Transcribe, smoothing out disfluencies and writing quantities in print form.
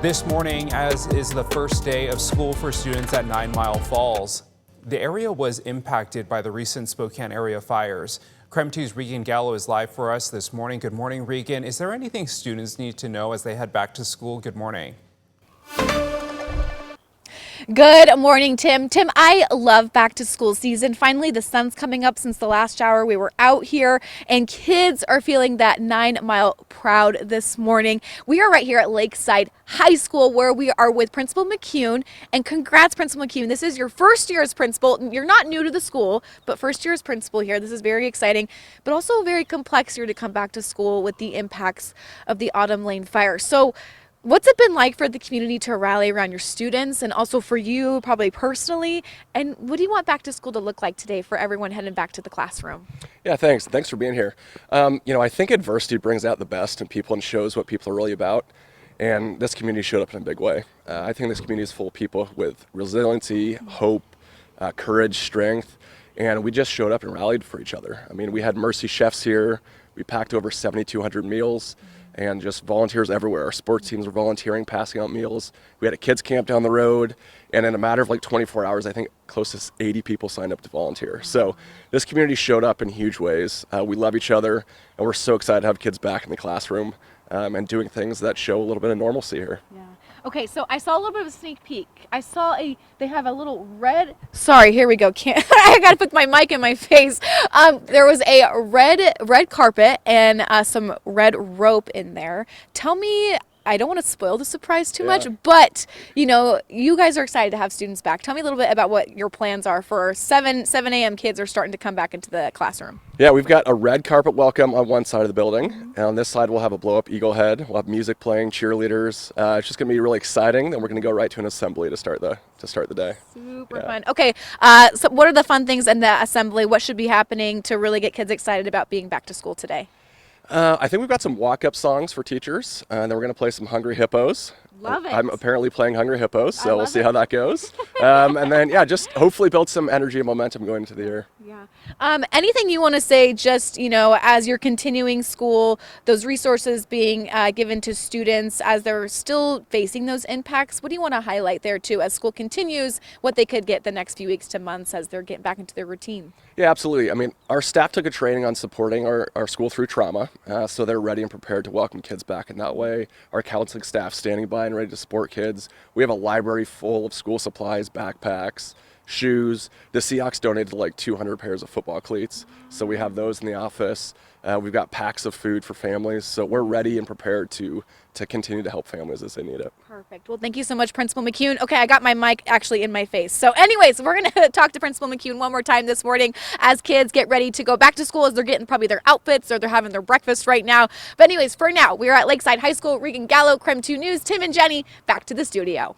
This morning, as is the first day of school for students at 9 Mile Falls, the area was impacted by the recent Spokane area fires. KREM 2's Regan Gallo is live for us this morning. Good morning, Regan. Is there anything students need to know as they head back to school? Good morning. Good morning, Tim. Tim, I love back to school season. Finally, the sun's coming up since the last shower. We were out here and kids are feeling that 9 Mile proud this morning. We are right here at Lakeside High School where we are with Principal McCune. And congrats, Principal McCune. This is your first year as principal. You're not new to the school, but first year as principal here. This is very exciting, but also a very complex year to come back to school with the impacts of the Autumn Lane fire. So what's it been like for the community to rally around your students and also for you probably personally? And what do you want back to school to look like today for everyone heading back to the classroom? Yeah, thanks. Thanks for being here. I think adversity brings out the best in people and shows what people are really about. And this community showed up in a big way. I think this community is full of people with resiliency, hope, courage, strength. And we just showed up and rallied for each other. I mean, we had Mercy Chefs here. We packed over 7,200 meals. And just volunteers everywhere. Our sports teams were volunteering, passing out meals. We had a kids camp down the road, and in a matter of like 24 hours, I think close to 80 people signed up to volunteer. So this community showed up in huge ways. We love each other, and we're so excited to have kids back in the classroom and doing things that show a little bit of normalcy here. Yeah. Okay, so I saw a little bit of a sneak peek. I saw they have a little red, sorry, here we go. I gotta put my mic in my face. There was a red carpet and some red rope in there. Tell me, I don't want to spoil the surprise too much, but you guys are excited to have students back. Tell me a little bit about what your plans are for 7 a.m. kids are starting to come back into the classroom. Yeah, we've got a red carpet welcome on one side of the building, and on this side we'll have a blow-up eagle head. We'll have music playing, cheerleaders. It's just going to be really exciting. Then we're going to go right to an assembly to start the day. Super fun. Okay, so what are the fun things in the assembly? What should be happening to really get kids excited about being back to school today? I think we've got some walk-up songs for teachers, and then we're going to play some Hungry Hippos. Love it. I'm apparently playing Hungry Hippos, so we'll see how that goes. And then, just hopefully build some energy and momentum going into the year. Yeah. Anything you want to say just, as you're continuing school, those resources being given to students as they're still facing those impacts, what do you want to highlight there too as school continues, what they could get the next few weeks to months as they're getting back into their routine? Yeah, absolutely. I mean, our staff took a training on supporting our school through trauma, so they're ready and prepared to welcome kids back in that way. Our counseling staff standing by and ready to support kids. We have a library full of school supplies, backpacks, shoes. The Seahawks donated like 200 pairs of football cleats, so we have those in the office. We've got packs of food for families, so we're ready and prepared to continue to help families as they need it. Perfect. Well, thank you so much, Principal McCune. Okay, I got my mic actually in my face. So anyways, we're going to talk to Principal McCune one more time this morning as kids get ready to go back to school, as they're getting probably their outfits or they're having their breakfast right now. But anyways, for now, we're at Lakeside High School. Regan Gallo, KREM 2 News, Tim and Jenny, back to the studio.